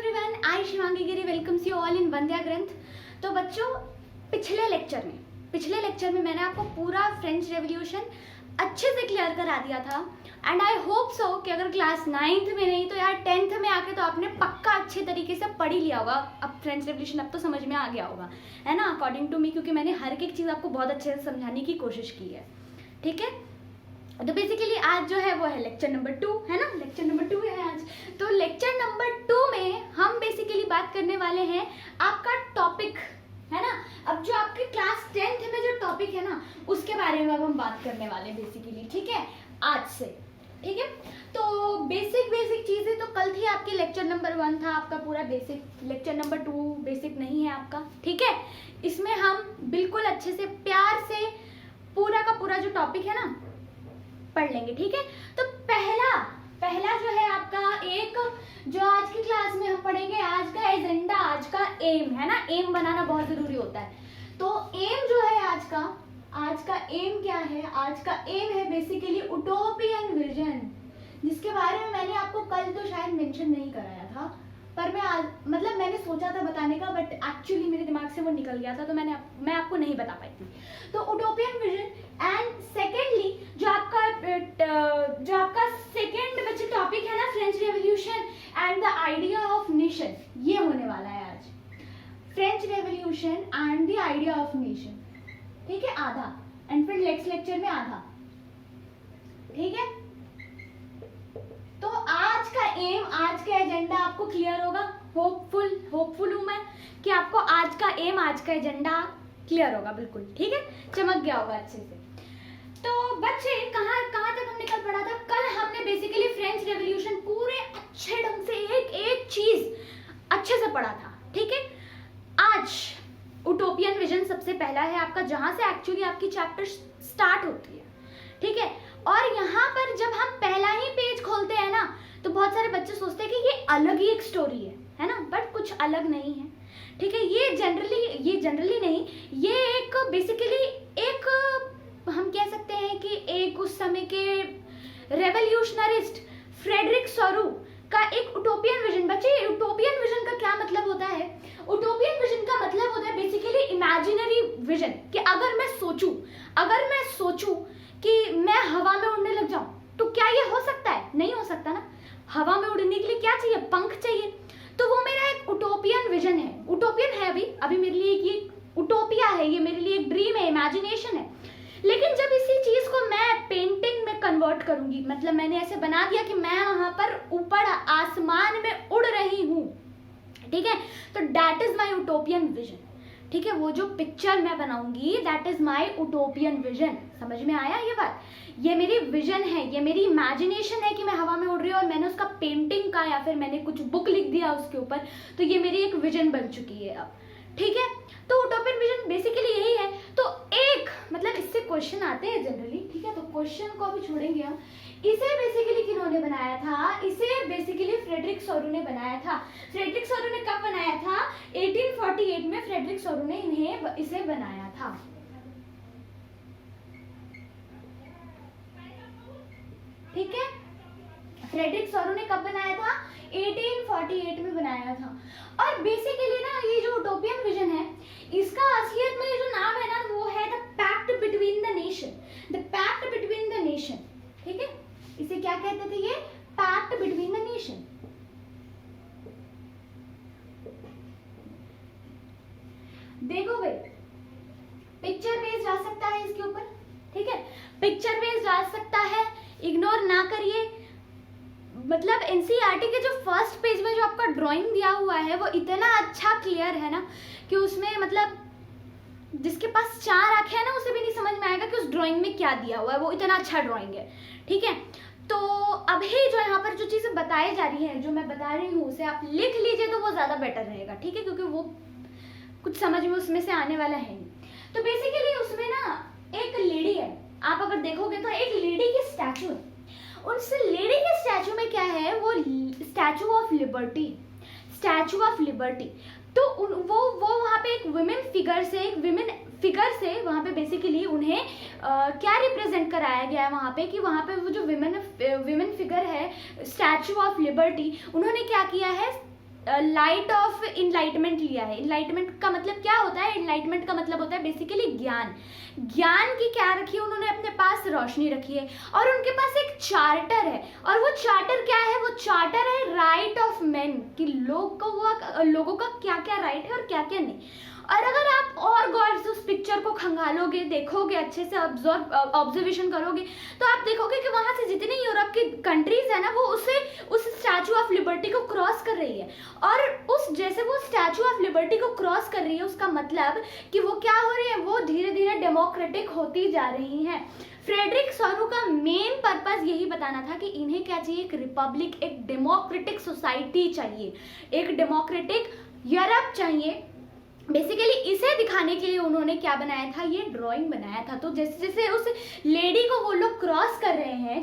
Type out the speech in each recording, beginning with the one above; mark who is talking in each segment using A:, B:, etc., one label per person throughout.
A: Everyone, I Shivangi Giri welcomes you all in Vandya Granth. तो बच्चों, पिछले लेक्चर में मैंने आपको पूरा फ्रेंच रेवोल्यूशन अच्छे से क्लियर करा दिया था एंड आई होप सो कि अगर क्लास 9th में नहीं तो यार 10th में आके तो आपने पक्का अच्छे तरीके से पढ़ ही लिया होगा। अब फ्रेंच रेवोल्यूशन अब तो समझ में आ गया होगा, है ना, अकॉर्डिंग टू मी, क्योंकि मैंने हर एक चीज़ आपको बहुत अच्छे से समझाने की कोशिश की है। ठीक है, तो बेसिकली आज जो है वो है लेक्चर नंबर 2, है ना, लेक्चर नंबर 2 है आज। तो लेक्चर नंबर 2 में हम बेसिकली बात करने वाले हैं आपका टॉपिक, है ना। अब जो आपके क्लास 10th में जो टॉपिक है ना उसके बारे में अब हम बात करने वाले हैं बेसिकली, ठीक है, आज से। ठीक है, तो बेसिक चीज़ें तो कल थी आपकी, लेक्चर नंबर 1 था आपका पूरा बेसिक, लेक्चर नंबर 2 बेसिक नहीं है आपका। ठीक है, इसमें हम बिल्कुल अच्छे से प्यार से पूरा का पूरा जो टॉपिक है ना पढ़ लेंगे। ठीक है, तो पहला जो है आपका एक जो आज की क्लास में हम पढ़ेंगे, आज का एजेंडा, आज का एम, है ना, एम बनाना बहुत जरूरी होता है। तो एम जो है आज का एम क्या है? आज का एम है बेसिकली उटोपियन विजन, जिसके बारे में मैंने आपको कल तो शायद मेंशन नहीं कराया था, पर मैं आज मैंने सोचा था बताने का, बट एक्चुअली मेरे दिमाग से वो निकल गया था, तो मैं आपको नहीं बता पाई थी। तो उटोपियन विजन एंड सेकेंडली जो आपका सेकेंड बच्चे टॉपिक है ना, French revolution and the idea of nation, ये होने वाला है आज, French revolution and the idea of nation. ठीक है, आधा, एंड फिर नेक्स्ट लेक्चर में आधा। ठीक है, तो आज का एम, आज का एजेंडा आपको क्लियर होगा। होपफुल हूं मैं कि आपको आज का एम, आज का एजेंडा क्लियर होगा बिल्कुल। ठीक है, चमक गया होगा अच्छे से। तो बच्चे कहाँ तक हम निकल पड़ा था? कल हमने बेसिकली फ्रेंच रेवोल्यूशन पूरे अच्छे ढंग से एक चीज अच्छे से पढ़ा था। ठीक है, आज उटोपियन विजन सबसे पहला है आपका, जहां से एक्चुअली आपकी चैप्टर स्टार्ट होती है। ठीक है, और यहाँ पर जब हम पहला ही पेज खोलते हैं ना तो बहुत सारे बच्चे सोचते हैं कि ये अलग ही एक स्टोरी है ना, बट कुछ अलग नहीं है। ठीक है, ये जनरली नहीं, ये एक बेसिकली एक हम कह सकते हैं कि एक उस समय के रेवोल्यूशनरिस्ट फ्रेडरिक सोरू का एक उटोपियन विजन। बच्चे, उटोपियन विजन का क्या मतलब होता है? उटोपियन विजन का मतलब होता है बेसिकली इमेजिनरी विजन, कि अगर मैं सोचूं कि मैं हवा में उड़ने लग जाऊं तो क्या ये हो सकता है? नहीं हो सकता ना। हवा में उड़ने के लिए क्या चाहिए? पंख चाहिए। तो वो मेरा एक उटोपियन विजन है, उटोपियन है अभी मेरे लिए ये उटोपिया है, ये मेरे लिए एक ड्रीम है, इमेजिनेशन है। लेकिन जब इसी चीज को मैं पेंटिंग में कन्वर्ट करूंगी, मतलब मैंने ऐसे बना दिया कि मैं वहां पर ऊपर आसमान में उड़ रही हूं, ठीक है, तो दैट इज माई उटोपियन विजन। ठीक है, वो जो पिक्चर मैं बनाऊंगी दैट इज माई उटोपियन विजन। समझ में आया ये बात? ये मेरी विजन है, ये मेरी इमेजिनेशन है कि मैं हवा में उड़ रही हूँ और मैंने उसका पेंटिंग का या फिर मैंने कुछ बुक लिख दिया उसके ऊपर, तो ये मेरी एक विजन बन चुकी है अब। ठीक है, तो उटोपियन विजन बेसिकली यही है। तो एक इससे क्वेश्चन आते हैं जनरली, ठीक है, तो क्वेश्चन को अभी छोड़ेंगे हम। इसे बेसिकली किन्होंने बनाया था? इसे बेसिकली फ्रेडरिक सोरू ने बनाया था। फ्रेडरिक सोरू ने कब बनाया था? 1848 में फ्रेडरिक सोरू ने इसे बनाया था। ठीक है, फ्रेडरिक सोरू ने कब बनाया था? 1848 में बनाया था। और बेसिकली ना ये जो उटोपियन विजन है, इसका असलियत में जो नाम है ना वो है the pact between the nation, the pact between the nation. ठीक है, इसे क्या कहते थे? ये पैक्ट बिटवीन द नेशन। देखो भाई, पिक्चर बेस्ड आ सकता है इसके ऊपर, ठीक है, पिक्चर बेस्ड आ सकता है, इग्नोर ना करिए। मतलब एनसीईआरटी के जो फर्स्ट पेज में जो आपका ड्राइंग दिया हुआ है वो इतना अच्छा क्लियर है ना कि उसमें जिसके पास 4 आंखें हैं ना उसे भी नहीं समझ में आएगा कि उस ड्राइंग में क्या दिया हुआ है, वो इतना अच्छा ड्राइंग है। ठीक है, तो अभी जो यहाँ पर जो चीजें बताई जा रही है, जो मैं बता रही हूँ, उसे आप लिख लीजिए तो वो ज्यादा बेटर रहेगा। ठीक है, क्योंकि वो कुछ समझ में उसमें से आने वाला है नहीं। तो बेसिकली उसमें ना एक लेडी है, आप अगर देखोगे तो एक लेडी की स्टैचू है। उस लेडी के स्टैचू में क्या है? वो statue of liberty, statue of liberty. तो वो वहाँ पे एक विमेन फिगर से वहाँ पे बेसिकली उन्हें क्या रिप्रेजेंट कराया गया है वहाँ पे, कि वहाँ पे वो जो विमेन फिगर है, स्टैचू ऑफ लिबर्टी, उन्होंने क्या किया है? लाइट ऑफ इनलाइटमेंट लिया है। इनलाइटमेंट का मतलब क्या होता है? इनलाइटमेंट का मतलब होता है बेसिकली ज्ञान। ज्ञान की क्या रखी है उन्होंने? अपने पास रोशनी रखी है, और उनके पास एक चार्टर है। और वो चार्टर क्या है? वो चार्टर है राइट ऑफ मैन, कि लोगों का क्या क्या राइट है और क्या क्या नहीं। और अगर आप और गौर से उस पिक्चर को खंगालोगे, देखोगे, अच्छे से ऑब्जर्वेशन करोगे, तो आप देखोगे कि वहाँ से जितनी यूरोप की कंट्रीज है ना, वो उस स्टैचू ऑफ लिबर्टी को क्रॉस कर रही है। और जैसे वो स्टैचू ऑफ लिबर्टी को क्रॉस कर रही है, उसका मतलब कि वो क्या हो रही है? वो धीरे धीरे डेमोक्रेटिक होती जा रही है। फ्रेडरिक सोनू का मेन पर्पस यही बताना था कि इन्हें क्या चाहिए? एक रिपब्लिक, एक डेमोक्रेटिक सोसाइटी चाहिए, एक डेमोक्रेटिक यूरोप चाहिए। बेसिकली इसे दिखाने के लिए उन्होंने क्या बनाया था? ये ड्राइंग बनाया था। तो जैसे जैसे उस लेडी को वो लोग क्रॉस कर रहे हैं,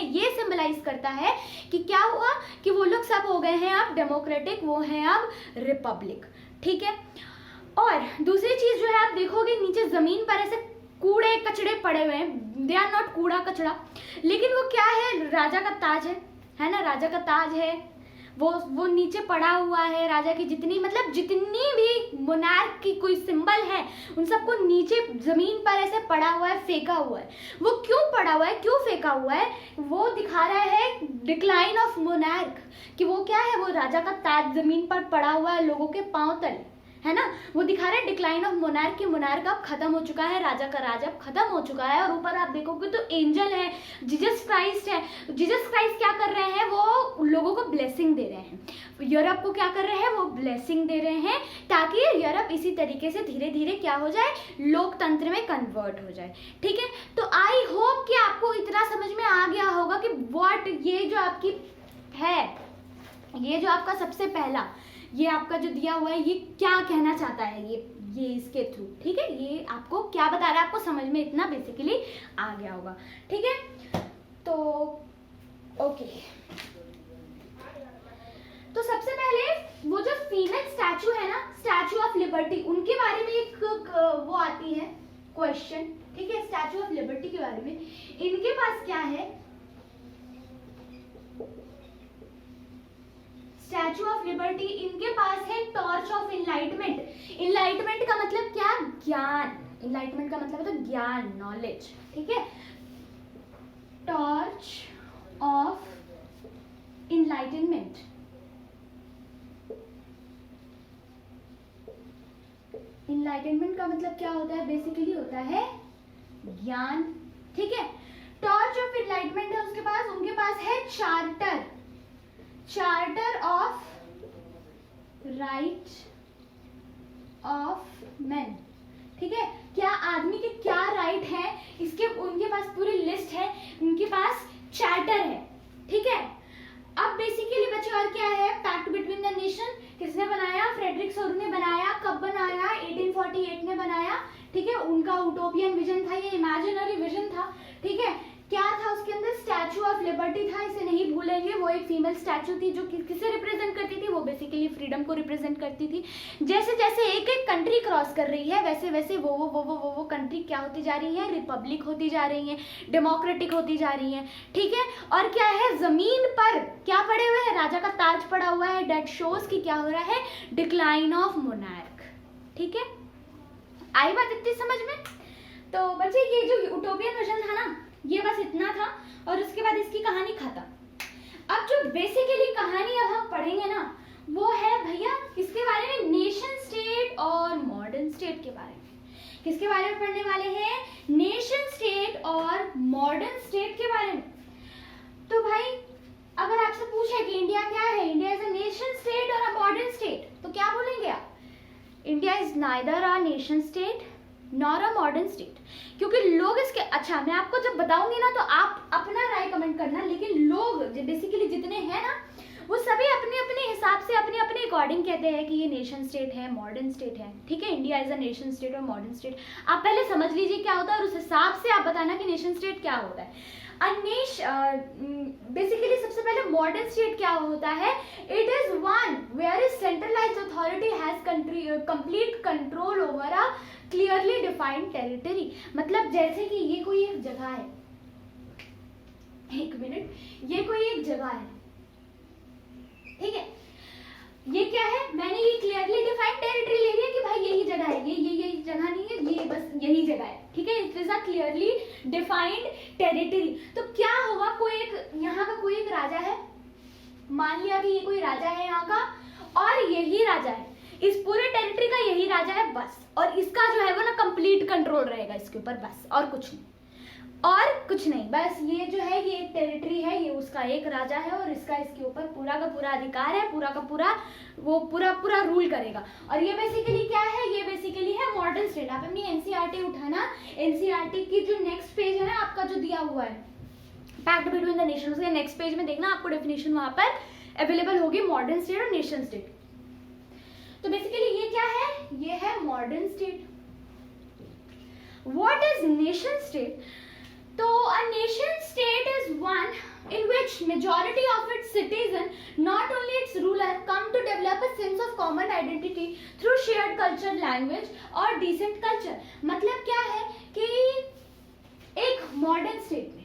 A: ये सिंबलाइज करता है कि क्या हुआ कि वो लोग सब हो गए हैं अब डेमोक्रेटिक, वो हैं अब रिपब्लिक। ठीक है। और दूसरी चीज जो है, आप देखोगे नीचे जमीन पर ऐसे कूड़े कचड़े पड़े हुए हैं। दे आर नॉट कूड़ा कचड़ा, लेकिन वो क्या है? राजा का ताज है ना, राजा का ताज है, वो नीचे पड़ा हुआ है। राजा की जितनी भी मोनार्क की कोई सिंबल है, उन सबको नीचे जमीन पर ऐसे पड़ा हुआ है, फेंका हुआ है। वो क्यों पड़ा हुआ है, क्यों फेंका हुआ है? वो दिखा रहा है डिक्लाइन ऑफ मोनार्क, कि वो क्या है? वो राजा का ताज जमीन पर पड़ा हुआ है लोगों के पांव तले, है ना। वो दिखा रहे हैं डिक्लाइन ऑफ मोनार्क, कि मोनार्क अब खत्म हो चुका है, राजा का राज अब खत्म हो चुका है। और ऊपर आप देखोगे तो एंजल है, जीसस क्राइस्ट है। जीसस क्राइस्ट क्या कर रहे हैं? वो लोगों को ब्लेसिंग दे रहे हैं। यूरोप को क्या कर रहे हैं? वो ब्लेसिंग दे रहे हैं, ताकि यूरोप इसी तरीके से धीरे धीरे क्या हो जाए? लोकतंत्र में कन्वर्ट हो जाए। ठीक है। तो आई होप कि आपको इतना समझ में आ गया होगा कि व्हाट ये जो आपकी है, ये जो आपका सबसे पहला ये आपका जो दिया हुआ है, ये क्या कहना चाहता है ये इसके थ्रू। ठीक है। ये आपको क्या बता रहा है? आपको समझ में इतना बेसिकली आ गया होगा। ठीक है। तो ओके, तो सबसे पहले वो जो फीमेल स्टैचू है ना, स्टैचू ऑफ लिबर्टी, उनके बारे में एक वो आती है क्वेश्चन। ठीक है। स्टैचू ऑफ लिबर्टी के बारे में इनके पास क्या है? स्टैचू ऑफ लिबर्टी, इनके पास है टॉर्च ऑफ इनलाइटमेंट। इनलाइटमेंट का मतलब क्या? ज्ञान। इनलाइटमेंट का मतलब है ज्ञान, नॉलेज। ठीक है। टॉर्च ऑफ इनलाइटमेंट, इनलाइटमेंट का मतलब क्या होता है? बेसिकली होता है ज्ञान। ठीक है। टॉर्च ऑफ इनलाइटमेंट है उसके पास, उनके पास है charter of right of man. ठीक है। क्या आदमी के क्या राइट है, इसके उनके पास पूरी लिस्ट है, उनके पास चार्टर है। ठीक है। अब बेसिकली बच्चे और क्या है? पैक्ट बिटवीन द नेशन किसने बनाया? फ्रेडरिक सोनू ने बनाया। कब बनाया? 1848 में बनाया। ठीक है। उनका यूटोपियन विजन था, ये इमेजिनरी विजन था। ठीक है। क्या था उसके अंदर? स्टैचू ऑफ लिबर्टी था, इसे नहीं भूलेंगे। वो एक फीमेल स्टैचू थी जो किसे रिप्रेजेंट करती थी? वो बेसिकली फ्रीडम को रिप्रेजेंट करती थी। जैसे जैसे एक एक कंट्री क्रॉस कर रही है, वैसे वैसे वो कंट्री क्या होती जा रही है? रिपब्लिक होती जा रही है, डेमोक्रेटिक होती जा रही है। ठीक है। और क्या है? जमीन पर क्या पड़े हुए हैं? राजा का ताज पड़ा हुआ है। डेट शोज की क्या हो रहा है? Decline of monarch. ठीक है। आई बात इतनी समझ में? तो बच्चे ये जो यूटोपियन विजन था ना, ये बस इतना था, और उसके बाद इसकी कहानी खत्म। अब जो बेसिकली कहानी अब हम पढ़ेंगे ना, वो है भैया किसके बारे में? नेशन स्टेट और मॉडर्न स्टेट के बारे में। किसके बारे में पढ़ने वाले हैं? नेशन स्टेट और मॉडर्न स्टेट के बारे में। तो भाई अगर आपसे पूछे कि इंडिया क्या है, India is a nation state और अ मॉडर्न स्टेट, तो क्या बोलेंगे आप? India is neither a nation state nor a modern state. क्योंकि लोग इसके, अच्छा मैं आपको जब बताऊंगी ना तो आप अपना राय कमेंट करना, लेकिन लोग बेसिकली जितने हैं ना, वो सभी अपने अपने हिसाब से अपने अपने अकॉर्डिंग कहते हैं कि ये नेशन स्टेट है, मॉडर्न स्टेट है। ठीक है। India is a nation state और मॉडर्न स्टेट। आप पहले समझ लीजिए क्या होता है, और उस हिसाब से आप बताना कि नेशन स्टेट क्या होता है। बेसिकली सबसे पहले मॉडर्न स्टेट क्या होता है? It is one where centralised authority has complete control over a clearly defined territory. मतलब जैसे कि ये कोई एक जगह है, एक मिनट, ये कोई एक जगह है, ठीक यही जगह है, ठीक है। It is a clearly defined territory. तो क्या होगा, कोई एक यहाँ का कोई एक राजा है, मान लिया कि ये कोई राजा है यहाँ का, और यही राजा है, इस पूरे टेरिटरी का यही राजा है बस, और इसका जो है वो ना कंप्लीट कंट्रोल रहेगा इसके ऊपर, बस और कुछ नहीं, और कुछ नहीं, बस ये जो है ये एक टेरिटरी है, ये उसका एक राजा है और इसका इसके ऊपर पूरा का पूरा अधिकार है, पूरा का पूरा वो पूरा रूल करेगा। और ये बेसिकली क्या है, ये बेसिकली है मॉडर्न स्टेट। आप अपनी एनसीईआरटी उठाना, एनसीईआरटी की जो नेक्स्ट पेज है ना आपका जो दिया हुआ है पैक्ट बिटवीन द नेशन, उसके नेक्स्ट पेज में देखना आपको डेफिनेशन वहां पर अवेलेबल होगी मॉडर्न स्टेट और नेशन स्टेट। तो बेसिकली ये क्या है, ये है modern state. What is nation state? तो a nation state is one in which majority of its citizen, not only its ruler, come to develop a sense of common identity through shared culture, language और decent culture। मतलब क्या है कि एक modern state में,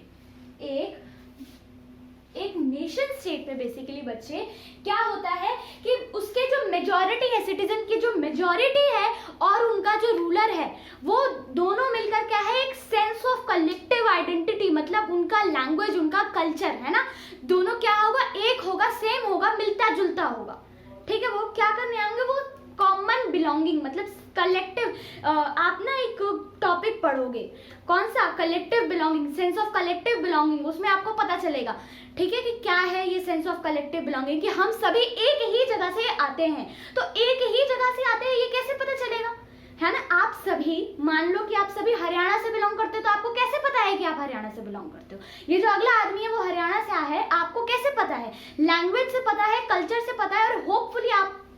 A: एक nation state में basically बच्चे क्या होता है कि उसके जो मेजॉरिटी है, सिटीजन की जो मेजॉरिटी है और उनका जो रूलर है, वो दोनों मिलकर क्या है, एक सेंस ऑफ कलेक्टिव आइडेंटिटी, मतलब उनका लैंग्वेज, उनका कल्चर है ना, दोनों क्या होगा, एक होगा, सेम होगा, मिलता जुलता होगा, ठीक है। वो क्या करने आएंगे, वो कॉमन बिलोंगिंग, मतलब कलेक्टिव। आप ना एक टॉपिक पढ़ोगे, कौन सा, collective belonging, sense of collective belonging, उसमें आपको पता चलेगा, ठीक है, कि क्या है ये सेंस ऑफ कलेक्टिव बिलोंगिंग, कि हम सभी एक ही जगह से आते हैं। तो एक ही जगह से आते हैं, ये कैसे पता चलेगा, है ना। आप सभी, मान लो कि आप सभी हरियाणा से बिलोंग करते हो, तो आपको कैसे पता है कि आप हरियाणा से बिलोंग करते हो? ये जो अगला आदमी है वो हरियाणा से आया है, आपको कैसे पता है? लैंग्वेज से पता है, कल्चर से पता है, और होपफुली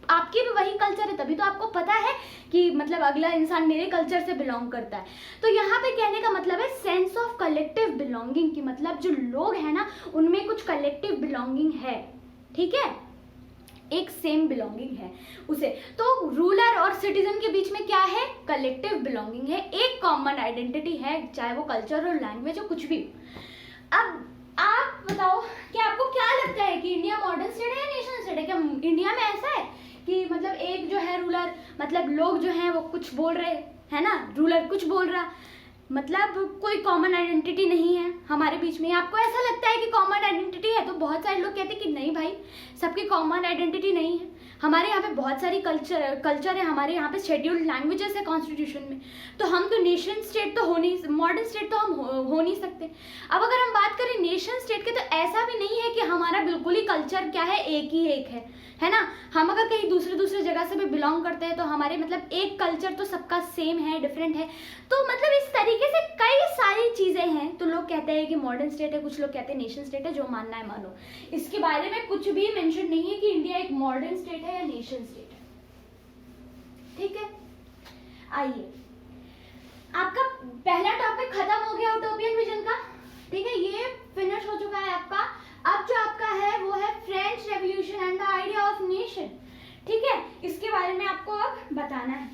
A: आपकी भी वही कल्चर है, तभी तो आपको पता है कि मतलब अगला इंसान मेरे कल्चर से बिलोंग करता है। तो यहाँ पे कहने का मतलब है सेंस ऑफ कलेक्टिव बिलोंगिंग की, मतलब जो लोग हैं ना उनमें कुछ कलेक्टिव बिलोंगिंग है, ठीक है, एक सेम बिलोंगिंग है उसे। तो रूलर और सिटीजन के बीच में क्या है, कलेक्टिव बिलोंगिंग है, एक कॉमन आइडेंटिटी है, चाहे वो कल्चर और लैंग्वेज हो, कुछ भी। अब आप बताओ कि आपको क्या लगता है कि इंडिया मॉडर्न स्टेट है या नेशनल स्टेट है? क्या इंडिया में ऐसा है कि मतलब एक जो है रूलर, मतलब लोग जो हैं वो कुछ बोल रहे है ना, रूलर कुछ बोल रहा, मतलब कोई कॉमन आइडेंटिटी नहीं है हमारे बीच में? आपको ऐसा लगता है कि कॉमन आइडेंटिटी है? तो बहुत सारे लोग कहते हैं कि नहीं भाई, सबकी कॉमन आइडेंटिटी नहीं है। हमारे यहाँ पे बहुत सारी कल्चर है, हमारे यहाँ पे शेड्यूल्ड लैंग्वेजेस है कॉन्स्टिट्यूशन में, तो हम तो नेशन स्टेट तो हो नहीं, मॉडर्न स्टेट तो हम हो नहीं सकते। अब अगर हम बात करें नेशन स्टेट के, तो ऐसा भी नहीं है कि हमारा बिल्कुल ही कल्चर क्या है, एक ही एक है ना। हम अगर कहीं दूसरे जगह से भी बिलोंग करते हैं तो हमारे मतलब एक कल्चर तो सबका सेम है, डिफरेंट है। तो मतलब इस तरीके से कई सारी चीज़ें हैं। तो लोग कहते हैं कि मॉडर्न स्टेट है, कुछ लोग कहते हैं नेशन स्टेट है, जो मानना है मानो। इसके बारे में कुछ भी मेंशन नहीं है कि इंडिया एक मॉडर्न स्टेट है या नेशन स्टेट है, ठीक है। आइए, आपका पहला टॉपिक खत्म हो गया यूटोपियन विजन का, ठीक है, ये फिनिश हो चुका है आपका। अब जो आपका है वो है French revolution and the idea of nation, ठीक है। इसके बारे में आपको अब बताना है।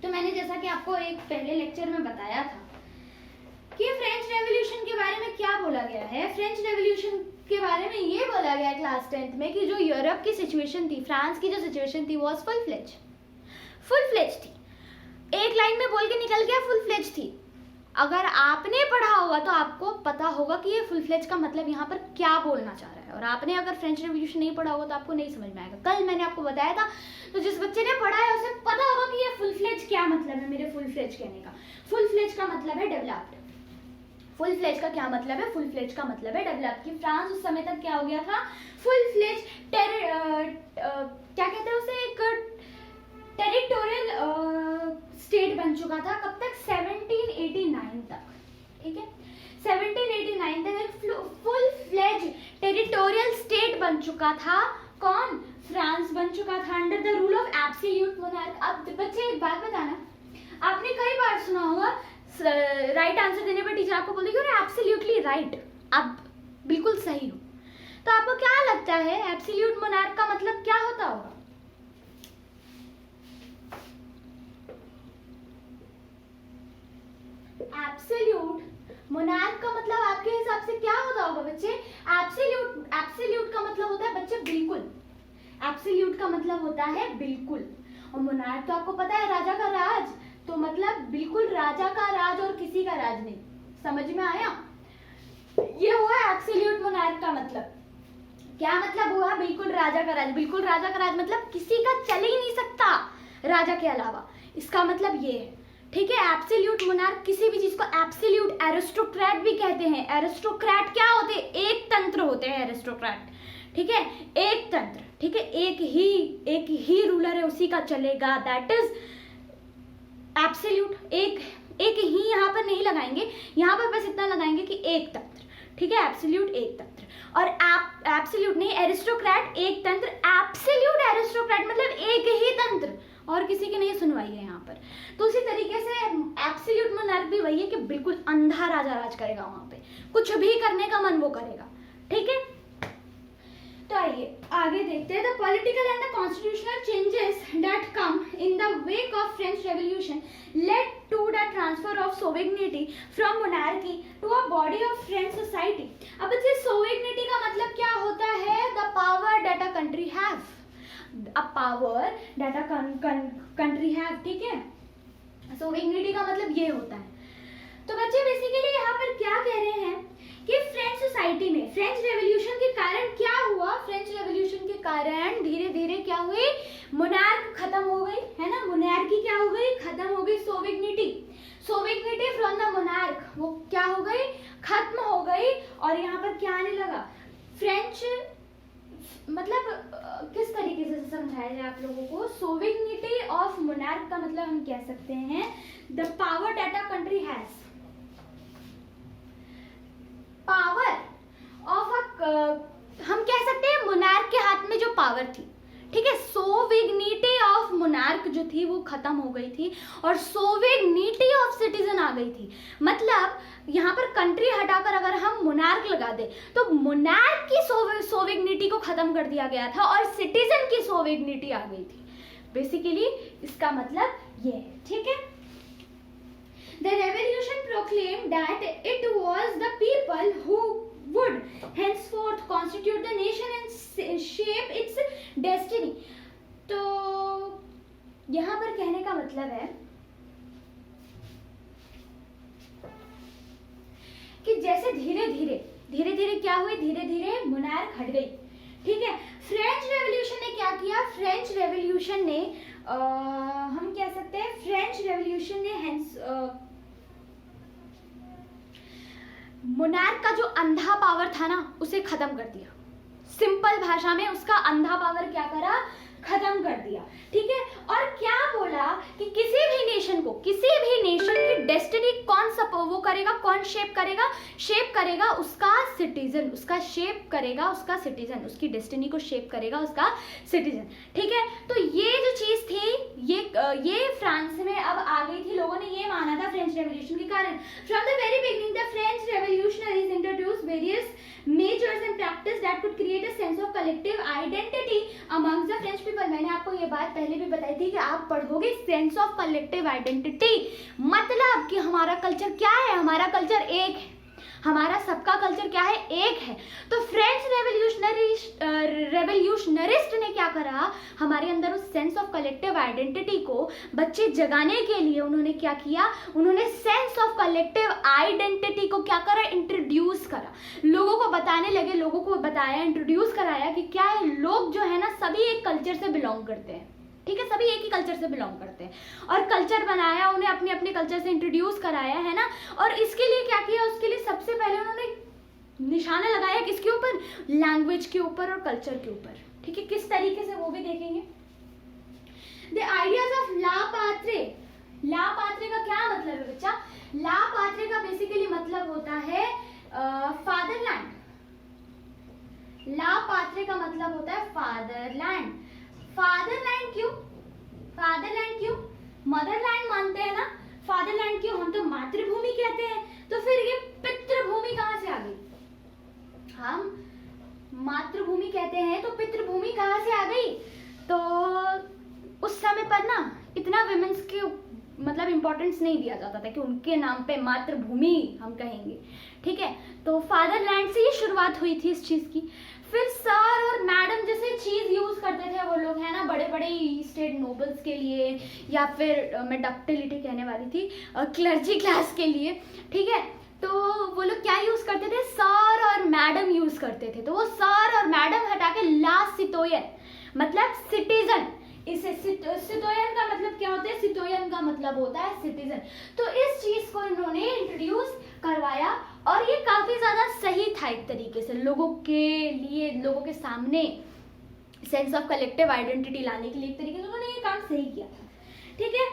A: तो मैंने जैसा कि आपको एक पहले लेक्चर में बताया था कि फ्रेंच रेवोल्यूशन के बारे में क्या बोला गया है। फ्रेंच रेवोल्यूशन के बारे में ये बोला गया है क्लास 10th में कि जो यूरोप की सिचुएशन थी, फ्रांस की जो सिचुएशन थी, वो फुल फ्लेज थी। एक लाइन में बोल के निकल गया, फुल फ्लेज थी। अगर आपने पढ़ा होगा तो आपको पता होगा कि ये फुल फ्लेज का मतलब यहाँ पर क्या बोलना चाह रहा है, और आपने अगर फ्रेंच रेवोल्यूशन नहीं पढ़ा होगा तो आपको नहीं समझ में आएगा। कल मैंने आपको बताया था, तो जिस बच्चे ने पढ़ा है उसे पता होगा कि ये फुल फ्लेज क्या मतलब है। मेरे फुल फ्लेज कहने का, फुल फ्लेज का मतलब है डेवलप्ड। फुल फ्लेज का क्या मतलब है? फुल फ्लेज का मतलब है डेवलप। कि फ्रांस उस समय तक क्या हो गया था, फुल फ्लेज क्या कहते हैं उसे, एक टेरिटोरियल स्टेट बन चुका था। कब तक? 1789 तक, ठीक है। 1789 तक एक फुल फ्लेज टेरिटोरियल स्टेट बन चुका था। कौन? फ्रांस बन चुका था under the rule of absolute monarch. अब बच्चे एक बात बताना, आपने कई बार सुना होगा राइट आंसर देने पर टीचर आपको बोलेगी और एब्सोल्युटली राइट, आप बिल्कुल सही हो। तो आपको क्या लगता है एब्सोल्यूट मोनार्क का मतलब क्या होता होगा? एब्सोल्यूट मोनार्क का मतलब आपके हिसाब से क्या होता होगा बच्चे? एब्सोल्यूट का मतलब होता है बच्चे बिल्कुल। एब्सोल्यूट का मतलब होता है बिल्कुल। और मोनार्क तो आपको पता है राजा का राज, तो मतलब बिल्कुल राजा का राज और किसी का राज नहीं। समझ में आया? ये हुआ एब्सोल्यूट मोनार्क का मतलब। क्या मतलब हुआ? बिल्कुल राजा का राज। बिल्कुल राजा का राज मतलब किसी का चल ही नहीं सकता राजा के अलावा, इसका मतलब ये है। ठीक है, एब्सोल्यूट मोनार्क किसी भी चीज को एब्सोल्यूट एरिस्टोक्रेट भी कहते हैं। एरिस्टोक्रेट क्या होते हैं? एक तंत्र होते हैं एरिस्टोक्रेट। ठीक है, एक तंत्र। ठीक है, एक ही रूलर है, उसी का चलेगा, दैट इज एब्सोल्यूट। एक ही यहाँ पर नहीं लगाएंगे, यहाँ पर बस इतना लगाएंगे कि एक तंत्र। ठीक है, एब्सोल्यूट एक तंत्र। और एब्सोल्यूट नहीं, एरिस्टोक्रेट एक तंत्र, एब्सोल्यूट एरिस्टोक्रेट मतलब एक ही तंत्र, और किसी की नहीं सुनवाई है यहाँ पर। तो उसी तरीके से एब्सोल्यूट मोनार्क भी वही है कि बिल्कुल अंधा राजा राज करेगा, वहां पे कुछ भी करने का मन वो करेगा। ठीक है, तो आइए आगे देखते हैं। The political and the constitutional changes that come in the wake of French revolution led to the transfer of sovereignty from monarchy to a body of French society. अब इससे सोवेनिटी का मतलब क्या होता है? The power that a country have, a power that a country have. ठीक है, sovereignty का मतलब ये होता है। तो बच्चे बेसिकली यहाँ पर क्या कह रहे हैं कि फ्रेंच सोसाइटी में फ्रेंच रेवोल्यूशन के कारण क्या हुआ? फ्रेंच रेवोल्यूशन के कारण धीरे धीरे क्या हुई? मोनार्क खत्म हो गई, है ना, मोनार्की क्या हो गई? खत्म हो गई। सोवेनिटी फ्रॉम द मोनार्क वो क्या हो गई? खत्म हो गई। और यहाँ पर क्या आने लगा? फ्रेंच, मतलब किस तरीके से समझाया जाए आप लोगों को? सोवेनिटी ऑफ मोनार्क का मतलब हम कह सकते हैं the power that a country has, power of हम कह सकते हैं मोनार्क के हाथ में जो पावर थी। ठीक है, सोवेनिटी ऑफ मोनार्क जो थी वो खत्म हो गई थी और सोवेनिटी ऑफ सिटीजन आ गई थी। मतलब यहाँ पर कंट्री हटाकर अगर हम मोनार्क लगा दे तो मोनार्क की सोवेनिटी को खत्म कर दिया गया था और सिटीजन की सोवेनिटी आ गई थी। बेसिकली इसका मतलब ये है। ठीक है, The revolution proclaimed that it was the people who would henceforth constitute the nation and shape its destiny. तो यहाँ पर कहने का मतलब है कि जैसे धीरे धीरे क्या हुई? धीरे धीरे मोनार्क हट गई। ठीक है, फ्रेंच रेवोल्यूशन ने क्या किया? फ्रेंच रेवोल्यूशन ने हम कह सकते हैं फ्रेंच रेवोल्यूशन ने मोनार्क का जो अंधा पावर था ना उसे खत्म कर दिया। सिंपल भाषा में उसका अंधा पावर क्या करा? खत्म कर दिया। ठीक है, और क्या बोला कि किसी भी नेशन की डेस्टिनी कौन वो करेगा? कौन शेप करेगा? उसका सिटीजन। उसका शेप करेगा उसका सिटीजन, उसकी डेस्टिनी को शेप करेगा उसका सिटीजन। ठीक है, तो ये जो चीज थी ये फ्रांस में अब आ गई थी। लोगों ने ये माना था फ्रेंच रेवोल्यूशन के कारण। From the very beginning the French revolutionaries introduced various measures and practice that could create a sense of collective identity amongst the French people। मैंने आपको ये बात पहले भी बताई थी कि आप पढ़ोगे सेंस ऑफ कलेक्टिव आइडेंटिटी, मतलब कि हमारा कल्चर क्या है? हमारा कल्चर एक है, हमारा सबका कल्चर क्या है? एक है। तो फ्रेंच रेवोल्यूशनरिस्ट ने क्या करा? हमारे अंदर उस सेंस ऑफ कलेक्टिव आइडेंटिटी को बच्चे जगाने के लिए उन्होंने क्या किया? उन्होंने सेंस ऑफ कलेक्टिव आइडेंटिटी को क्या करा? इंट्रोड्यूस करा। लोगों को बताने लगे, लोगों को बताया, इंट्रोड्यूस कराया कि क्या है, लोग जो है ना सभी एक कल्चर से बिलोंग करते हैं। ठीक है, सभी एक ही कल्चर से बिलोंग करते हैं और कल्चर बनाया, उन्हें अपने अपने कल्चर से इंट्रोड्यूस कराया, है ना। और इसके लिए क्या किया? उसके लिए सबसे पहले उन्होंने निशाना लगाया किसके ऊपर? लैंग्वेज के ऊपर और कल्चर के ऊपर। ठीक है, किस तरीके से वो भी देखेंगे। द आइडियाज ऑफ ला पात्रे। ला पात्रे का क्या मतलब है बच्चा? ला पात्रे का बेसिकली मतलब होता है फादरलैंड। ला पात्रे का मतलब होता है फादरलैंड। फादरलैंड क्यों? फादरलैंड क्यों? मदरलैंड मानते हैं ना, फादरलैंड क्यों? हम तो मातृभूमि कहते हैं, तो फिर ये पितृभूमि कहाँ से आ गई? हम मातृभूमि कहते हैं तो पितृभूमि कहाँ से आ गई? तो उस समय पर ना इतना विमेंस के मतलब इम्पोर्टेंस नहीं दिया जाता था कि उनके नाम पे मातृभूमि हम कहेंगे। ठीक है, तो फादरलैंड से ये शुरुआत हुई थी इस चीज की। फिर सर और मैडम जैसे चीज यूज करते थे वो लोग, है ना, बड़े बड़े ई स्टेट नोबल्स के लिए, या फिर मैं डक्टिलिटी कहने वाली थी, क्लर्जी क्लास के लिए, ठीक है। तो वो लोग क्या यूज़ करते थे, सर और मैडम यूज़ करते थे। तो वो सर और मैडम हटा के ला सितोयन मतलब सिटीजन, इसे सितोयन का मतलब क्या होता है, सितोयन का मतलब होता है सिटीजन। तो इस चीज़ को इन्होंने इंट्रोड्यूस करवाया और ये काफ़ी ज़्यादा सही था एक तरीके से, लोगों के लिए, लोगों के सामने सेंस ऑफ कलेक्टिव आइडेंटिटी लाने के लिए एक तरीके से उन्होंने ये काम सही किया था, ठीक है।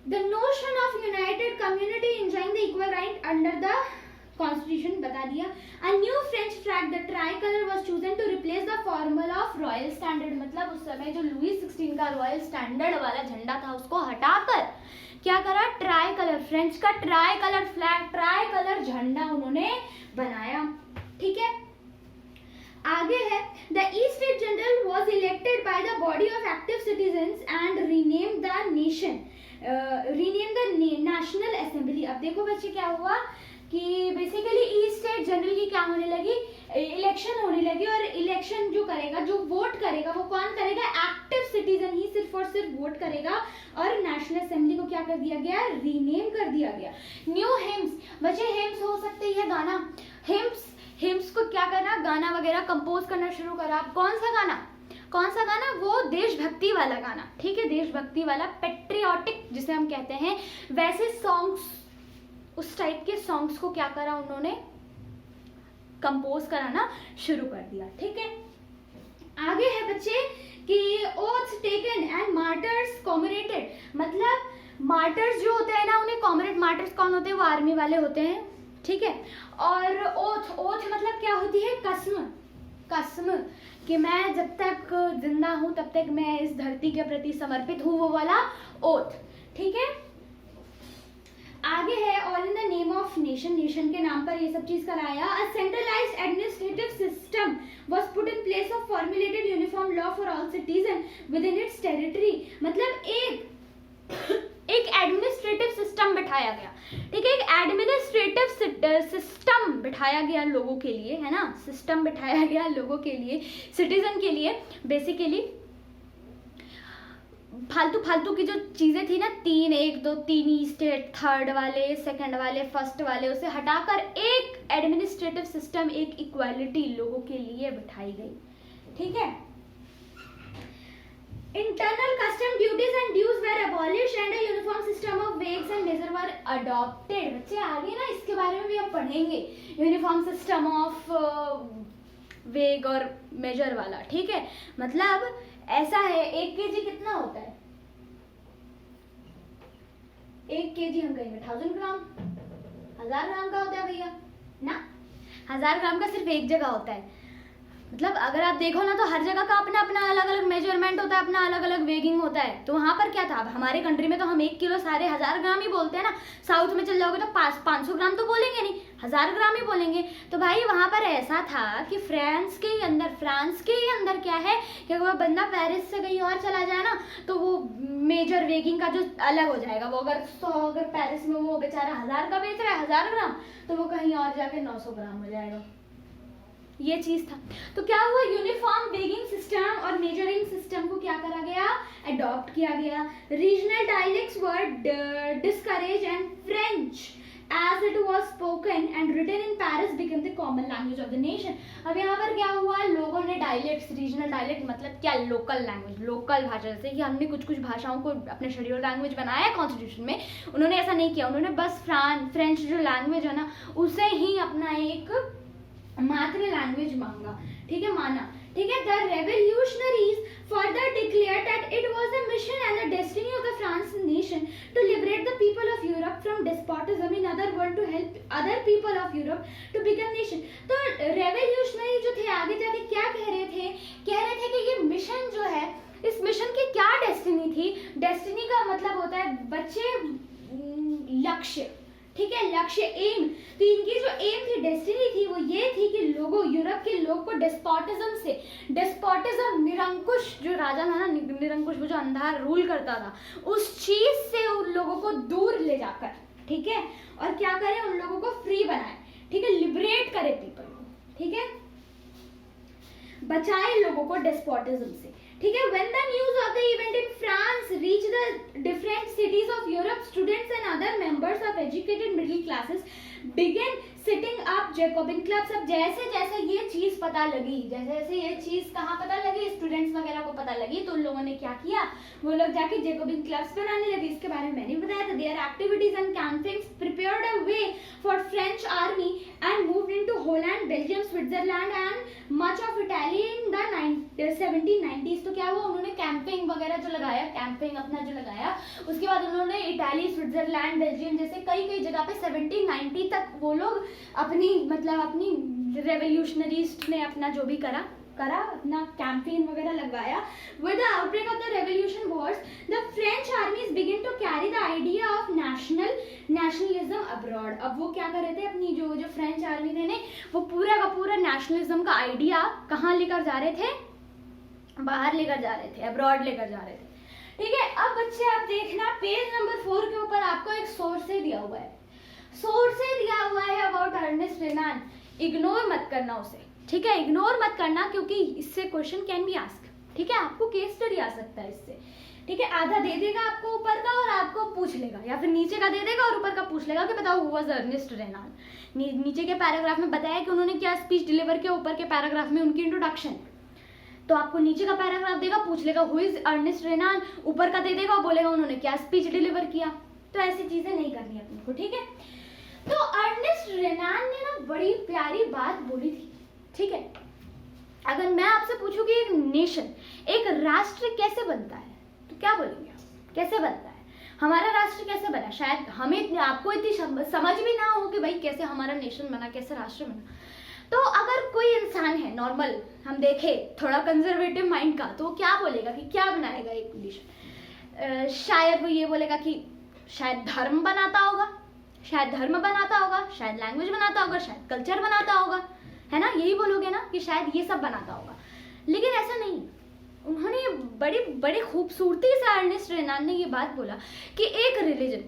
A: The notion of united community enjoying the equal right under the constitution बता दिया। A new French flag the tricolour was chosen to replace the formula of royal standard, मतलब उस समय जो लुई 16 का रॉयल स्टैंडर्ड वाला झंडा था उसको हटाकर क्या करा, ट्राई कलर, फ्रेंच का try colour flag, try colour झंडा उन्होंने बनाया, ठीक है। आगे है the east state general was elected by the body of active citizens and rename the nation, rename the national assembly. अब देखो बच्चे क्या हुआ कि बेसिकली ईस्ट स्टेट जनरल की क्या होने लगी, इलेक्शन होने लगी, और इलेक्शन जो करेगा, जो वोट करेगा वो कौन करेगा, एक्टिव सिटीजन ही सिर्फ और सिर्फ वोट करेगा, और नेशनल असेंबली को क्या कर दिया गया, रीनेम कर दिया गया। न्यू हिम्स, बच्चे हिम्स हो सकते हैं गाना, हिम्स को क्या करना, गाना वगैरह कंपोज करना शुरू करा। कौन सा गाना, कौन सा गाना, वो देशभक्ति वाला गाना, ठीक है, देशभक्ति वाला, पेट्रियाटिक जिसे हम कहते हैं, वैसे सॉन्ग्स, उस टाइप के सॉन्ग्स को क्या करा उन्होंने, कंपोज कराना शुरू कर दिया, ठीक है। आगे है बच्चे कि ओथ्स टेकन एंड मार्टर्स कॉमरेटेड, मतलब मार्टर्स जो होते हैं ना उन्हें कॉमरेट, मार्टर्स कौन होते हैं, वो आर्मी वाले होते हैं, ठीक है। और ओथ मतलब क्या होती है, कसम कि मैं जब तक जिंदा हूं तब तक मैं इस धरती के प्रति समर्पित हूं, वो वाला ओथ, ठीक है। आगे है all in the name of nation, nation के नाम पर ये सब चीज कराया। A centralised administrative system was put in place of formulated uniform law for all citizen within its territory, मतलब एक एडमिनिस्ट्रेटिव सिस्टम बिठाया गया, ठीक है, एक एडमिनिस्ट्रेटिव सिस्टम बिठाया गया लोगों के लिए, है ना, सिस्टम बिठाया गया लोगों के लिए, सिटीजन के लिए। बेसिकली फालतू की जो चीजें थी ना, 3 1 2 3 स्टेट, थर्ड वाले, सेकंड वाले, फर्स्ट वाले, उसे हटाकर एक एडमिनिस्ट्रेटिव सिस्टम, एक इक्वालिटी लोगों के लिए बिठाई गई, ठीक है। Internal custom duties and dues were abolished and a uniform system of weights and measure were adopted। बच्चे आगे ना इसके बारे में भी आप पढ़ेंगे, यूनिफॉर्म सिस्टम ऑफ वेग और मेजर वाला, ठीक है। मतलब ऐसा है, 1 kg कितना होता है, 1 kg हम कहेंगे 1000 ग्राम, 1000 ग्राम का होता है भैया ना, 1000 ग्राम का सिर्फ एक जगह होता है। मतलब अगर आप देखो ना तो हर जगह का अपना अपना अलग अलग मेजरमेंट होता है, अपना अलग अलग वेगिंग होता है। तो वहाँ पर क्या था, हमारे कंट्री में तो हम 1 किलो सारे 1000 ग्राम ही बोलते हैं ना, साउथ में चल जाओगे तो 500 ग्राम तो बोलेंगे नहीं, 1000 ग्राम ही बोलेंगे। तो भाई वहाँ पर ऐसा था कि फ्रांस के ही अंदर क्या है कि अगर बंदा पेरिस से कहीं और चला जाए ना तो वो मेजर वेगिंग का जो अलग हो जाएगा, वो अगर पेरिस में वो बेचारा 1000 का बेच रहा है 1000 ग्राम, तो वो कहीं और जाके 900 ग्राम हो जाएगा, ये चीज था। तो क्या हुआ, यूनिफॉर्म वेगिंग सिस्टम और मेजरिंग सिस्टम को क्या करा गया, अडॉप्ट किया गया। Regional dialects were discourage and French as it was spoken and written in Paris became the common language of the nation। अब यहाँ पर क्या हुआ, लोगों ने डायलेक्ट्स, रीजनल डायलेक्ट मतलब क्या, लोकल लैंग्वेज, लोकल भाषा, जैसे कि हमने कुछ भाषाओं को अपने शेड्यूल लैंग्वेज बनाया कॉन्स्टिट्यूशन में, उन्होंने ऐसा नहीं किया, उन्होंने बस फ्रेंच जो लैंग्वेज है ना उसे ही अपना एक मात्र लैंग्वेज मांगा, ठीक है, माना, ठीक है। The revolutionaries further declared that it was a mission and the destiny of the France nation to liberate the people of Europe from despotism, in other words to help other people of Europe to become nation। तो revolutionary जो थे आगे जाके क्या कह रहे थे कि ये मिशन जो है, इस मिशन की क्या डेस्टिनी थी, डेस्टिनी का मतलब होता है बच्चे लक्ष्य, ठीक है, लक्ष्य, एम। तो इनकी जो एम थी, डेस्टिनी थी, वो ये थी कि यूरोप के लोग को डेस्पोटिज्म, निरंकुश जो राजा था ना, निरंकुश वो जो अंधार रूल करता था, उस चीज से उन लोगों को दूर ले जाकर, ठीक है, और क्या करें, उन लोगों को फ्री बनाए, ठीक है, लिबरेट करे पीपल को, ठीक है। बचाए लोगों को डेस्पोटिज्म से, ठीक है। When the news of the event in France reach the different cities of Europe, students and other members of educated middle classes began sitting up Jacobin clubs. अब जैसे जैसे ये चीज पता लगी, जैसे जैसे ये चीज कहाँ पता लगी, स्टूडेंट्स वगैरह को पता लगी, तो उन लोगों ने क्या किया, वो लोग जाके जैकोबिन क्लब्स बनाने लगे। इसके बारे में मैंने बताया था। Their activities and campaigns prepared a way for French army and moved into Holland, Belgium, Switzerland and much of Italy in the 1790s। तो क्या हुआ, उन्होंने कैंपिंग वगैरह जो लगाया, कैंपिंग अपना जो लगाया, उसके बाद उन्होंने इटाली, स्विट्जरलैंड, बेल्जियम जैसे कई कई जगह पे 1790 तक वो लोग अपनी मतलब अपनी रेवोल्यूशनरीस्ट ने अपना जो भी करा अपना कैंपेन वगैरह लगवाया। With the outbreak of the revolution wars the French armies begin to carry the idea of nationalism abroad. अब वो क्या कर रहे थे, अपनी जो फ्रेंच आर्मी थे ने, वो पूरा का पूरा नेशनलिज्म का आइडिया कहाँ लेकर जा रहे थे, बाहर लेकर जा रहे थे, अब्रॉड लेकर जा रहे थे, ठीक है। अब बच्चे आप देखना पेज नंबर 4 के ऊपर आपको एक सोर्स से दिया हुआ है, सोर्स से दिया हुआ है अबाउट अर्नेस्ट रेनान। इग्नोर मत करना उसे, ठीक है, इग्नोर मत करना, क्योंकि इससे क्वेश्चन कैन बी आस्क, ठीक है, आपको केस स्टडी आ सकता है इससे, ठीक है। आधा दे देगा आपको ऊपर का और आपको पूछ लेगा, या फिर नीचे का दे देगा और ऊपर का पूछ लेगा कि बताओ हु वाज अर्नेस्ट रेनान। नीचे के पैराग्राफ में बताया कि उन्होंने क्या स्पीच डिलीवर किया, ऊपर के पैराग्राफ में उनकी इंट्रोडक्शन। तो आपको नीचे का पैराग्राफ देगा, पूछ लेगा हु इज अर्नेस्ट रेनान, ऊपर का दे देगा और बोलेगा उन्होंने क्या स्पीच डिलीवर किया। तो ऐसी चीजें नहीं करनी है अपने को, ठीक है। तो अर्नेस्ट रेनान ने ना बड़ी प्यारी बात बोली थी, ठीक है। अगर मैं आपसे पूछूं कि एक नेशन, एक राष्ट्र कैसे बनता है, तो क्या बोलेंगे आप, कैसे बनता है, हमारा राष्ट्र कैसे बना। शायद हमें आपको इतनी समझ भी ना हो कि भाई कैसे हमारा नेशन बना, कैसे राष्ट्र बना। तो अगर कोई इंसान है नॉर्मल, हम देखें थोड़ा कंजर्वेटिव माइंड का, तो वो क्या बोलेगा कि क्या बनाएगा एक नेशन। शायद वो ये बोलेगा कि शायद धर्म बनाता होगा, शायद धर्म बनाता होगा, शायद लैंग्वेज बनाता होगा, शायद कल्चर बनाता होगा, है ना, यही बोलोगे ना कि शायद ये सब बनाता होगा। लेकिन ऐसा नहीं, उन्होंने बड़ी बड़ी खूबसूरती से अर्नेस्ट रेनान ने ये बात बोला कि एक रिलीजन,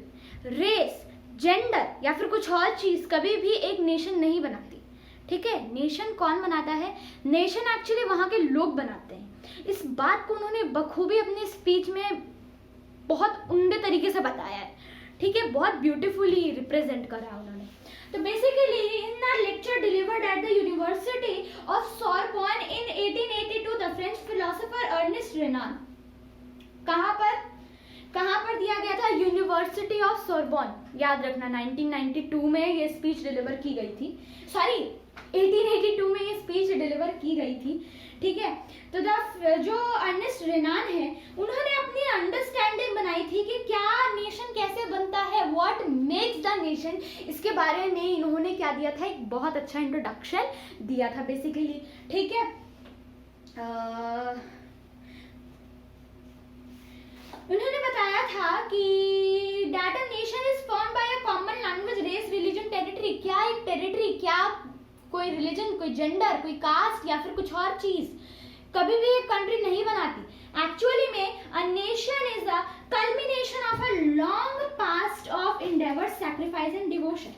A: रेस, जेंडर या फिर कुछ और चीज कभी भी एक नेशन नहीं बनाती, ठीक है। नेशन कौन बनाता है, नेशन एक्चुअली वहां के लोग बनाते हैं। इस बात को उन्होंने बखूबी अपनी स्पीच में बहुत उम्दे तरीके से बताया है, ठीक है, बहुत ब्यूटीफुली रिप्रेजेंट करा उन्होंने। तो basically in the lecture delivered at the university of Sorbonne in 1882 the French philosopher Ernest Renan, कहाँ पर दिया गया था, यूनिवर्सिटी ऑफ सोरबोन, याद रखना 1992 में ये स्पीच डिलीवर की गई थी, सॉरी 1882 में ये स्पीच डिलीवर की गई थी, ठीक है। तो जो अर्नेस्ट रेनान है, उन्होंने अपनी अंडरस्टैंडिंग बनाई थी कि क्या नेशन कैसे बनता है, व्हाट मेक्स द नेशन, इसके बारे में इन्होंने क्या दिया था, एक बहुत अच्छा इंट्रोडक्शन दिया था बेसिकली, ठीक है। उन्होंने बताया था कि that a nation is formed by a common language, race, religion, territory. क्या एक टेरिटरी, क्या कोई रिलीजन, कोई जेंडर, कोई कास्ट या फिर कुछ और चीज कभी भी एक कंट्री नहीं बनाती। एक्चुअली में अ nation is the culmination of a long past of endeavours, sacrifice and devotion.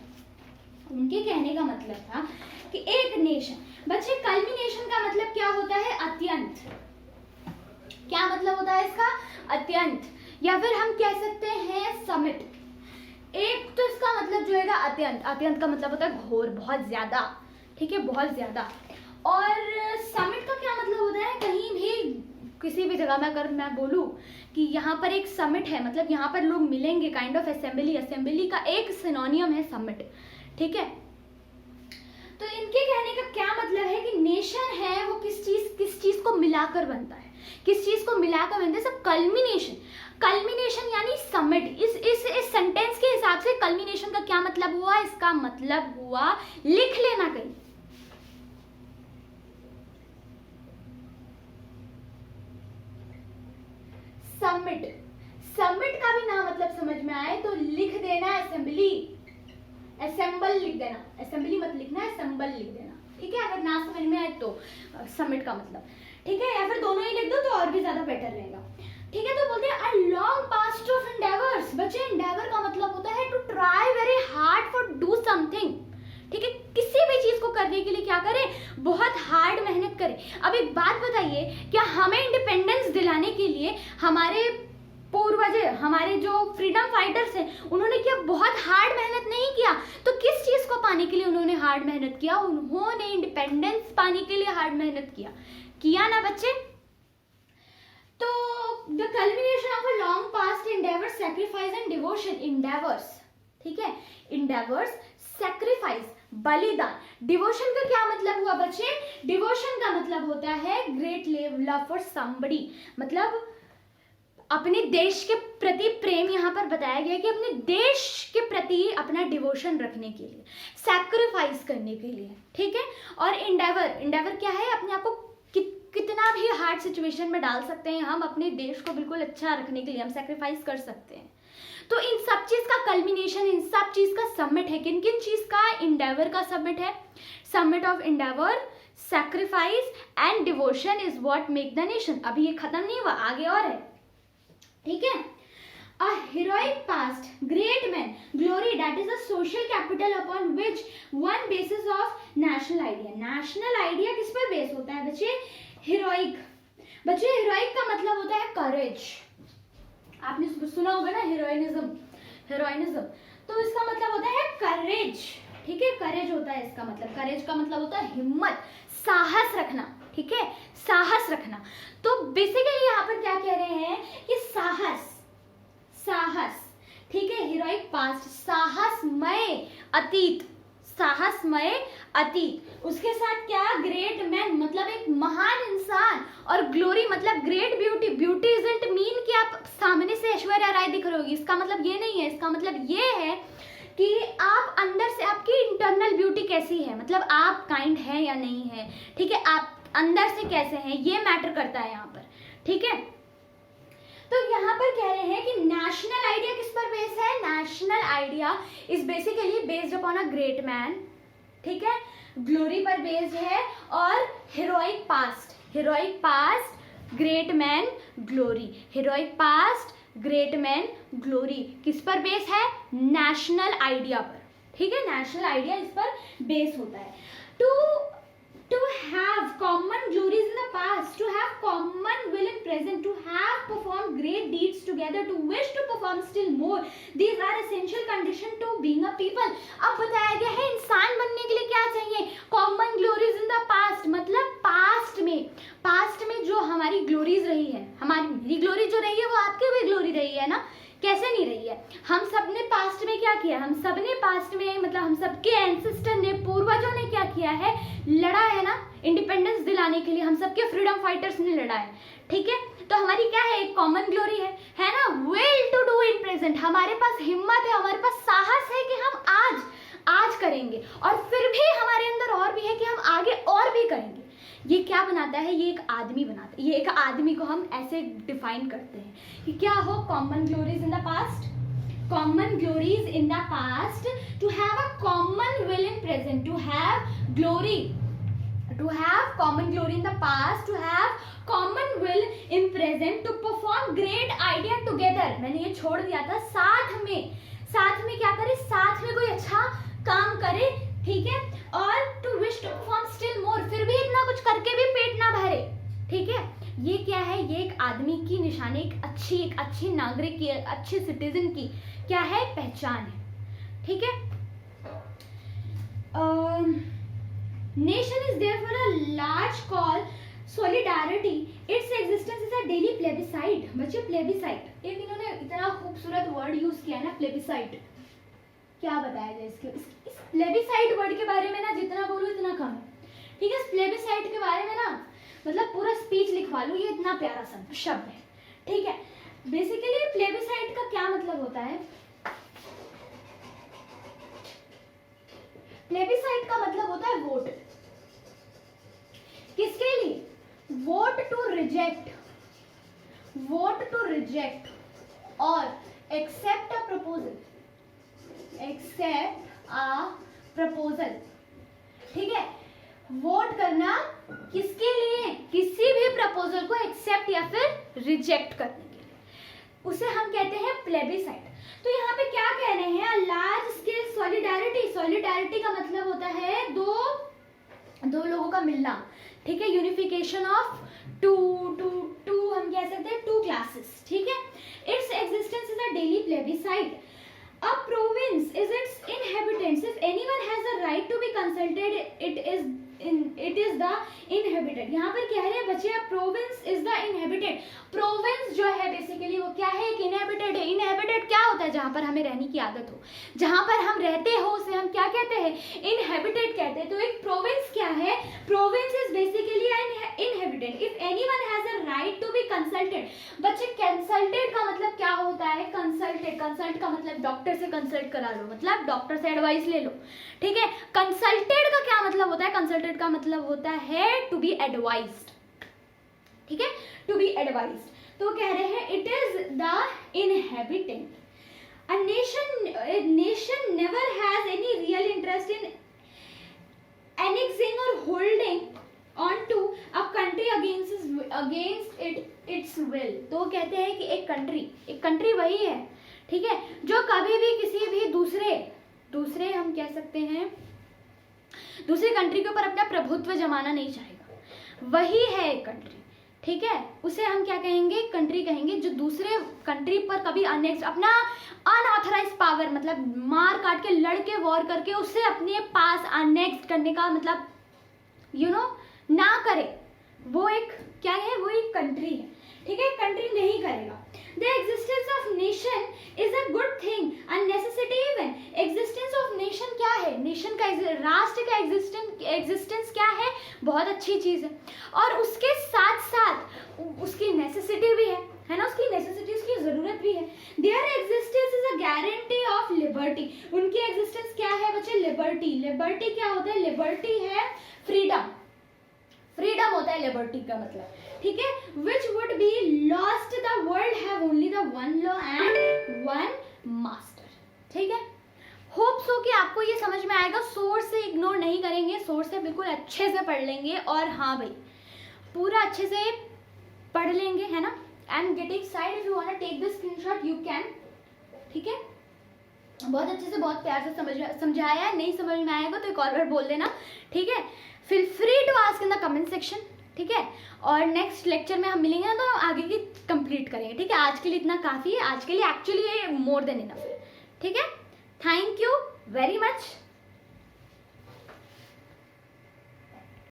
A: उनके कहने का मतलब था कि एक नेशन, बच्चे कल्मिनेशन का मतलब क्या होता है, अत्यंत। क्या मतलब होता है इसका, अत्यंत, या फिर हम कह सकते हैं समिट। एक तो इसका मतलब जो है अत्यंत, अत्यंत का मतलब होता है घोर, बहुत ज्यादा, ठीक है, बहुत ज्यादा। और समिट का क्या मतलब होता है, कहीं भी किसी भी जगह में अगर मैं बोलूं कि यहाँ पर एक समिट है, मतलब यहाँ पर लोग मिलेंगे, काइंड ऑफ असेंबली, असेंबली का एक सिनोनियम है समिट, ठीक है। तो इनके कहने का क्या मतलब है कि नेशन है वो किस चीज को मिलाकर बनता है, किस चीज को मिलाकर बनता है, सब कल्मिनेशन, कल्मिनेशन यानी समिट। इस सेंटेंस के हिसाब से कल्मिनेशन का क्या मतलब हुआ, इसका मतलब हुआ, लिख लेना कहीं, समिट। समिट का भी ना मतलब समझ में आए तो लिख देना असेंबली, असेंबल लिख देना, असेंबली मत लिखना, असेंबल लिख देना, ठीक है। अगर ना समझ में आए तो समिट का मतलब, ठीक है, या फिर दोनों ही लिख दो तो और भी ज्यादा बेटर रहेगा, ठीक है। तो बोलते हैं a long past of endeavours. बच्चे एंडेवर का मतलब होता है to try very hard for do something, ठीक है, किसी भी चीज को करने के लिए क्या करें, बहुत हार्ड मेहनत करें। अब एक बात बताइए, क्या हमें इंडिपेंडेंस दिलाने के लिए हमारे पूर्वज, हमारे जो फ्रीडम फाइटर्स हैं, उन्होंने क्या बहुत हार्ड मेहनत नहीं किया? तो किस चीज को पाने के लिए उन्होंने हार्ड मेहनत किया? उन्होंने इंडिपेंडेंस पाने के लिए हार्ड मेहनत किया ना बच्चे? तो the culmination of a long past endeavours, sacrifice and devotion, endeavours, ठीक है, एंडेवर्स, सैक्रिफाइस, बलिदान। डिवोशन का क्या मतलब हुआ बच्चे? डिवोशन का मतलब होता है ग्रेट लव फॉर समबडी, मतलब अपने देश के प्रति प्रेम। यहाँ पर बताया गया कि अपने देश के प्रति अपना डिवोशन रखने के लिए, सैक्रिफाइस करने के लिए, ठीक है। और एंडेवर क्या है? अपने आप को कितना भी हार्ड सिचुएशन में डाल सकते हैं हम, अपने देश को बिल्कुल अच्छा रखने के लिए हम सैक्रिफाइस कर सकते हैं। तो इन सब चीज का कल्मिनेशन, इन सब चीज का सबमिट है। किन किन चीज का? एंडेवर का सबमिट है। Submit of Endeavour, sacrifice and devotion is what make the nation. अभी ये खत्म नहीं हुआ, आगे और है, ठीक है। A heroic past, great men, glory, that is a social capital upon which one basis of national idea. National idea किस पर बेस होता है बच्चे? heroic. बच्चे heroic का मतलब होता है courage. आपने सुना होगा ना heroism. तो इसका मतलब होता है courage, ठीक है। courage होता है इसका मतलब, courage का मतलब होता है हिम्मत, साहस रखना, ठीक है, साहस रखना। तो बेसिकली यहाँ पर क्या कह रहे हैं कि साहस, ठीक है, हीरोइक पास्ट, साहसमय अतीत, साहसमय अतीत। उसके साथ क्या? ग्रेट मैन, मतलब एक महान इंसान, और ग्लोरी मतलब great beauty. Beauty isn't mean कि आप सामने से ऐश्वर्या राय दिख रही होगी, इसका मतलब ये नहीं है। इसका मतलब ये है कि आप अंदर से, आपकी इंटरनल ब्यूटी कैसी है, मतलब आप काइंड है या नहीं है, ठीक है, आप अंदर से कैसे हैं, ये मैटर करता है यहाँ पर, ठीक है। तो यहाँ पर कह रहे हैं कि नेशनल आइडिया किस पर बेस है? National idea is basically based upon a great man, ठीक है, ग्लोरी पर बेस्ड है, और heroic past, great man, glory. Heroic past, great man, glory किस पर बेस है? नेशनल आइडिया पर, ठीक है, नेशनल आइडिया इस पर बेस होता है। to have common glories in the past, to have common will in present, to have performed great deeds together, to wish to perform still more, these are essential condition to being a people. अब बताया गया है इंसान बनने के लिए क्या चाहिए? common glories in the past, मतलब पास्ट में जो हमारी ग्लोरीज रही है, मेरी ग्लोरी जो रही है वो आपकी भी ग्लोरी रही है ना, कैसे नहीं रही है? हम सबने पास्ट में क्या किया? हम सबने पास्ट में, मतलब हम सबके एंसेस्टर ने, पूर्वजों ने क्या किया है? लड़ा है ना, इंडिपेंडेंस दिलाने के लिए हम सबके फ्रीडम फाइटर्स ने लड़ा है, ठीक है। तो हमारी क्या है? एक कॉमन ग्लोरी है ना, will to do in present, हमारे पास हिम्मत है, हमारे पास साहस है कि हम आज करेंगे, और फिर भी हमारे अंदर और भी है कि हम आगे और भी करेंगे। ये क्या बनाता है? ये एक आदमी बनाता है। ये एक आदमी को हम ऐसे डिफाइन करते हैं कि क्या हो? Common glories in the past, common glories in the past, to have a common will in present, to have common glory in the past, to have common will in present, to perform great idea together। मैंने ये छोड़ दिया था, साथ में क्या करे? साथ में कोई अच्छा काम करे, ठीक है, और to wish to perform still more, फिर भी इतना कुछ करके भी पेट ना भरे, ठीक है। ये क्या है? ये एक आदमी की निशानी, एक अच्छी नागरिक की, अच्छे सिटीजन की क्या है? पहचान है, ठीक है। Nation is therefore a large call solidarity, its existence is a daily plebiscite। बच्चे प्लेबिसाइट, एक इन्होंने इतना खूबसूरत वर्ड यूज किया है ना, प्लेबिसाइट। क्या बताया जाए इसके? इस प्लेबिसाइट वर्ड के बारे में ना जितना बोलूं इतना कम है, ठीक है। इस प्लेबिसाइट के बारे में ना मतलब पूरा स्पीच लिखवा लूं, ये इतना प्यारा शब्द है, ठीक है। बेसिकली प्लेबिसाइट का क्या मतलब होता है? प्लेबिसाइट का मतलब होता है वोट। किसके लिए? वोट टू रिजेक्ट और एक्सेप्ट अ प्रपोजल, ठीक है। वोट करना किसके लिए? किसी भी प्रपोजल को एक्सेप्ट या फिर रिजेक्ट करने के लिए। उसे हम कहते हैं प्लेबिसाइट। तो यहाँ पे क्या कह रहे हैं, लार्ज स्केल सॉलिडारिटी। सॉलिडारिटी का मतलब होता है दो लोगों का मिलना, ठीक है, यूनिफिकेशन ऑफ टू हम कह सकते हैं टू क्लासेस, ठीक है। Its existence is a daily plebiscite. A province is its inhabitants. If anyone has the right to be consulted, it is the inhabited. यहाँ पर कह रहे हैं बच्चे, province is the inhabited. Province जो है बेसिकली वो क्या है, एक इनहेबिटेड है। इनहेबिटेड क्या होता है, जहाँ पर हमें रहने की आदत हो, जहाँ पर हम रहते हो उसे हम क्या कहते हैं, इनहेबिटेड कहते हैं। तो एक प्रोविंस क्या है, province is basically inhabited. If anyone has a right to be consulted. बच्चे कंसल्टेड का मतलब क्या होता है, कंसल्टेड, कंसल्ट का मतलब डॉक्टर से कंसल्ट करा लो, मतलब डॉक्टर से एडवाइस ले लो, ठीक है। कंसल्टेड का क्या मतलब होता है, कंसल्टेड का मतलब होता है टू बी एडवाइज्ड, ठीक है, टू बी एडवाइज्ड। तो कह रहे हैं it is the inhabitant. A nation never has any real interest in annexing or holding on to a country against its will। तो कहते हैं कि एक कंट्री वही है, ठीक है, जो कभी भी किसी भी दूसरे हम कह सकते हैं दूसरी कंट्री के ऊपर अपना प्रभुत्व जमाना नहीं चाहेगा, वही है एक कंट्री, ठीक है। उसे हम क्या कहेंगे, कंट्री कहेंगे, जो दूसरे कंट्री पर कभी अपना अनऑथराइज पावर, मतलब मार काट के लड़ के वॉर करके उसे अपने पास अनेक्ट करने का मतलब ना करे, वो एक क्या है, वो एक कंट्री है, ठीक है, कंट्री नहीं करेगा। The existence of nation is a good thing, a necessity even। Existence of nation क्या है, नेशन का, राष्ट्र का एग्जिस्टेंस क्या है, बहुत अच्छी चीज है, और उसके साथ साथ उसकी नेसेसिटी भी है ना, उसकी नेसेसिटी, उसकी जरूरत भी है। Their existence is a guarantee of liberty। उनकी एग्जिस्टेंस क्या है बच्चे, लिबर्टी। लिबर्टी क्या होता है, लिबर्टी है फ्रीडम होता है लिबर्टी का मतलब, ठीक है। Which would be lost the world have only the one law and one master, ठीक है। होप सो कि आपको ये समझ में आएगा। सोर्स से इग्नोर नहीं करेंगे, सोर्स से बिल्कुल अच्छे से पढ़ लेंगे, और हाँ भाई पूरा अच्छे से पढ़ लेंगे, है ना। I am getting side, if you want to take this screenshot you can, ठीक है। बहुत अच्छे से बहुत प्यार से समझाया है, नहीं समझ में आएगा तो एक और बार बोल देना, ठीक है। Feel free to ask in the comment section, ठीक है। और नेक्स्ट लेक्चर में हम मिलेंगे ना, तो आगे की कंप्लीट करेंगे, ठीक है। आज के लिए इतना काफ़ी है, आज के लिए एक्चुअली ये मोर देन इनफ है, ठीक है। Thank you very much.